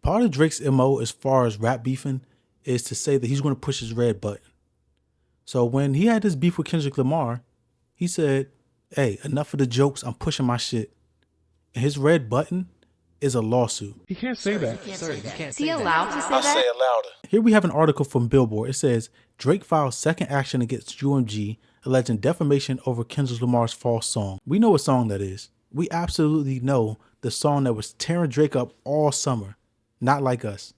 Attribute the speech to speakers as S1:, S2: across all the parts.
S1: Part of Drake's MO as far as rap beefing is to say that he's going to push his red button. So when he had this beef with Kendrick Lamar, he said, hey, enough of the jokes, I'm pushing my shit. And his red button is a lawsuit.
S2: He can't say that.
S3: Is he allowed to say
S4: I'll
S3: that?
S4: say it louder.
S1: Here we have an article from Billboard. It says, Drake files second action against UMG, alleging defamation over Kendrick Lamar's false song. We know what song that is. We absolutely know the song that was tearing Drake up all summer. Not Like Us.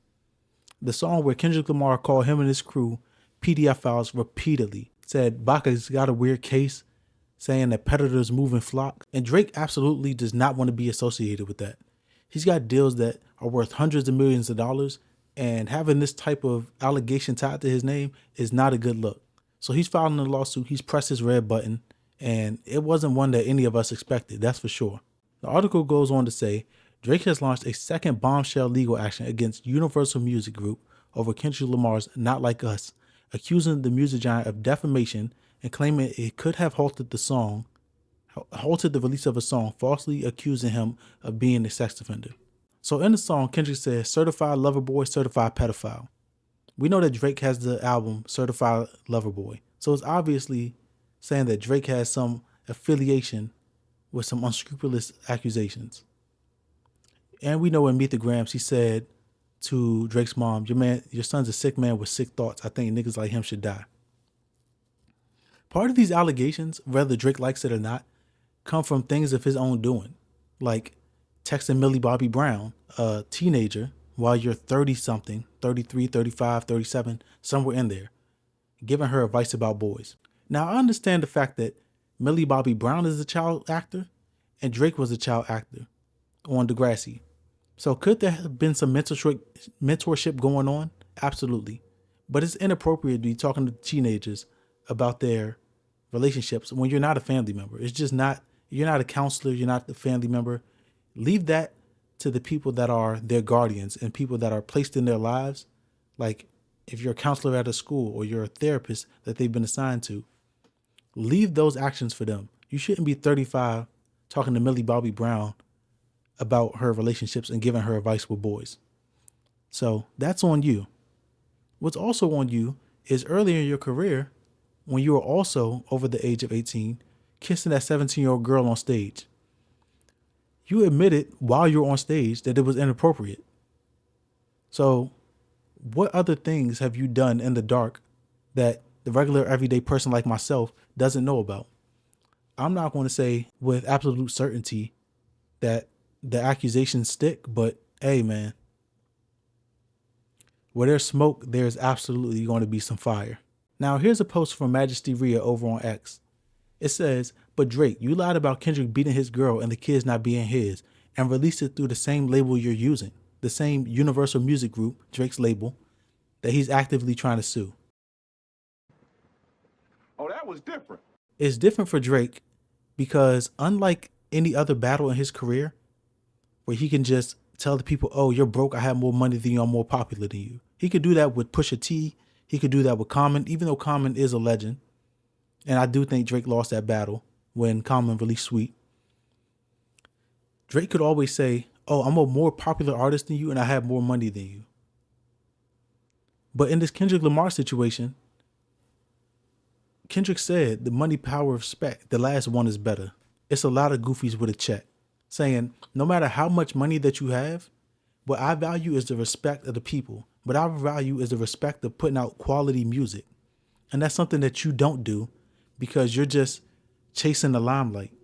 S1: The song where Kendrick Lamar called him and his crew PDF files repeatedly. Said Baca's got a weird case, saying that predators move in flocks. And Drake absolutely does not want to be associated with that. He's got deals that are worth hundreds of millions of dollars, and having this type of allegation tied to his name is not a good look. So he's filing a lawsuit, he's pressed his red button, and it wasn't one that any of us expected, that's for sure. The article goes on to say, Drake has launched a second bombshell legal action against Universal Music Group over Kendrick Lamar's Not Like Us, accusing the music giant of defamation and claiming it could have halted the release of a song, falsely accusing him of being a sex offender. So in the song, Kendrick says, certified lover boy, certified pedophile. We know that Drake has the album Certified Lover Boy. So it's obviously saying that Drake has some affiliation with some unscrupulous accusations. And we know in Meet the Grams, he said to Drake's mom, your son's a sick man with sick thoughts. I think niggas like him should die. Part of these allegations, whether Drake likes it or not, come from things of his own doing. Like texting Millie Bobby Brown, a teenager, while you're 30-something, 33, 35, 37, somewhere in there, giving her advice about boys. Now, I understand the fact that Millie Bobby Brown is a child actor and Drake was a child actor on Degrassi. So could there have been some mentorship going on? Absolutely. But it's inappropriate to be talking to teenagers about their relationships when you're not a family member. It's just not, you're not a counselor, you're not a family member. Leave that to the people that are their guardians and people that are placed in their lives. Like if you're a counselor at a school or you're a therapist that they've been assigned to, leave those actions for them. You shouldn't be 35 talking to Millie Bobby Brown about her relationships and giving her advice with boys. So that's on you. What's also on you is earlier in your career, when you were also over the age of 18, kissing that 17-year-old girl on stage. You admitted while you were on stage that it was inappropriate. So what other things have you done in the dark that the regular everyday person like myself doesn't know about? I'm not going to say with absolute certainty that the accusations stick, but hey, man, where there's smoke, there's absolutely going to be some fire. Now, here's a post from Majesty Rhea over on X. It says, but Drake, you lied about Kendrick beating his girl and the kids not being his and released it through the same label you're using, the same Universal Music Group, Drake's label, that he's actively trying to sue.
S2: Oh, that was different.
S1: It's different for Drake because unlike any other battle in his career, where he can just tell the people, oh, you're broke, I have more money than you, I'm more popular than you. He could do that with Pusha T. He could do that with Common, even though Common is a legend. And I do think Drake lost that battle when Common released Sweet. Drake could always say, oh, I'm a more popular artist than you and I have more money than you. But in this Kendrick Lamar situation, Kendrick said the money, power, respect, the last one is better. It's a lot of goofies with a check saying no matter how much money that you have, what I value is the respect of the people. What I value is the respect of putting out quality music. And that's something that you don't do because you're just chasing the limelight.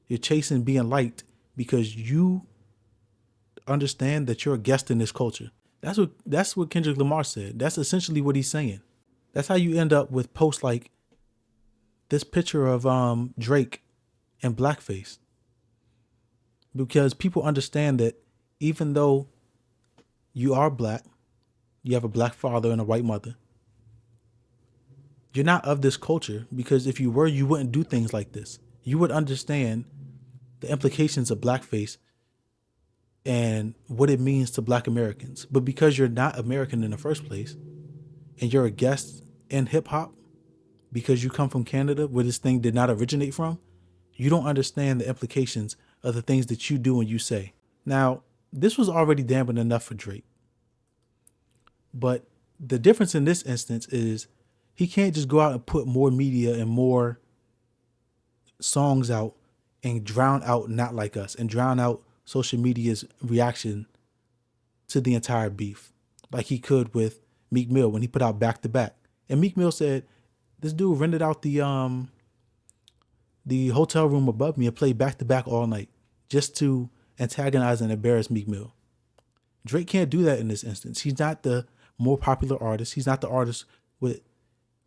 S1: You're chasing being liked because you understand that you're a guest in this culture. That's what Kendrick Lamar said. That's essentially what he's saying. That's how you end up with posts like this picture of Drake in blackface. Because people understand that even though you are black, you have a black father and a white mother, you're not of this culture, because if you were, you wouldn't do things like this. You would understand the implications of blackface and what it means to Black Americans. But because you're not American in the first place and you're a guest in hip hop, because you come from Canada where this thing did not originate from, you don't understand the implications of the things that you do and you say. Now, this was already damning enough for Drake. But the difference in this instance is he can't just go out and put more media and more songs out and drown out Not Like Us and drown out social media's reaction to the entire beef like he could with Meek Mill when he put out Back to Back. And Meek Mill said, this dude rented out the hotel room above me and played Back to Back all night just to antagonize and embarrass Meek Mill. Drake can't do that in this instance. He's not the more popular artist. He's not the artist with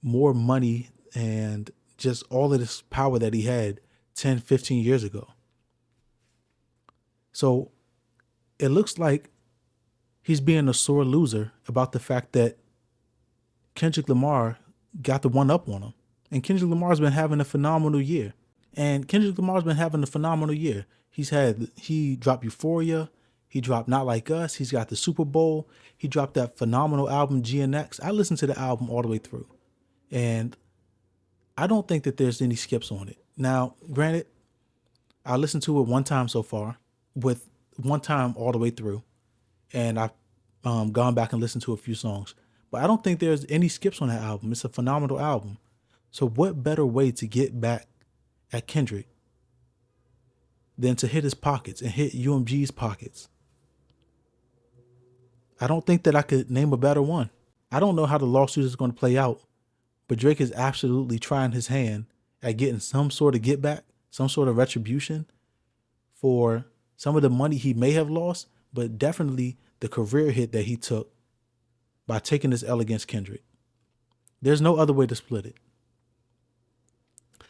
S1: more money and just all of this power that he had 10, 15 years ago. So it looks like he's being a sore loser about the fact that Kendrick Lamar got the one up on him. And Kendrick Lamar's been having a phenomenal year. He dropped Euphoria. He dropped Not Like Us. He's got the Super Bowl. He dropped that phenomenal album, GNX. I listened to the album all the way through. And I don't think that there's any skips on it. Now, granted, I listened to it one time so far, with one time all the way through. And I've gone back and listened to a few songs. But I don't think there's any skips on that album. It's a phenomenal album. So what better way to get back at Kendrick than to hit his pockets and hit UMG's pockets? I don't think that I could name a better one. I don't know how the lawsuit is going to play out, but Drake is absolutely trying his hand at getting some sort of get back, some sort of retribution for some of the money he may have lost, but definitely the career hit that he took by taking this L against Kendrick. There's no other way to split it.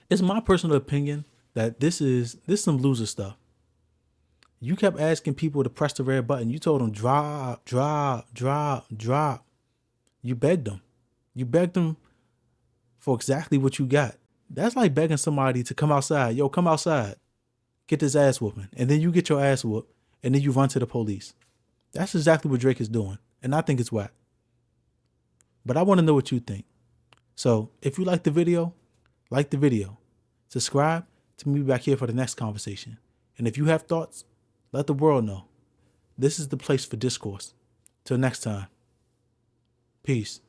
S1: It's my personal opinion that this is some loser stuff. You kept asking people to press the red button. You told them drop, drop, drop, drop. You begged them. You begged them for exactly what you got. That's like begging somebody to come outside. Yo, come outside. Get this ass whooping. And then you get your ass whooped. And then you run to the police. That's exactly what Drake is doing. And I think it's whack. But I want to know what you think. So if you like the video, like the video. Subscribe to me back here for the next conversation. And if you have thoughts, let the world know. This is the place for discourse. Till next time. Peace.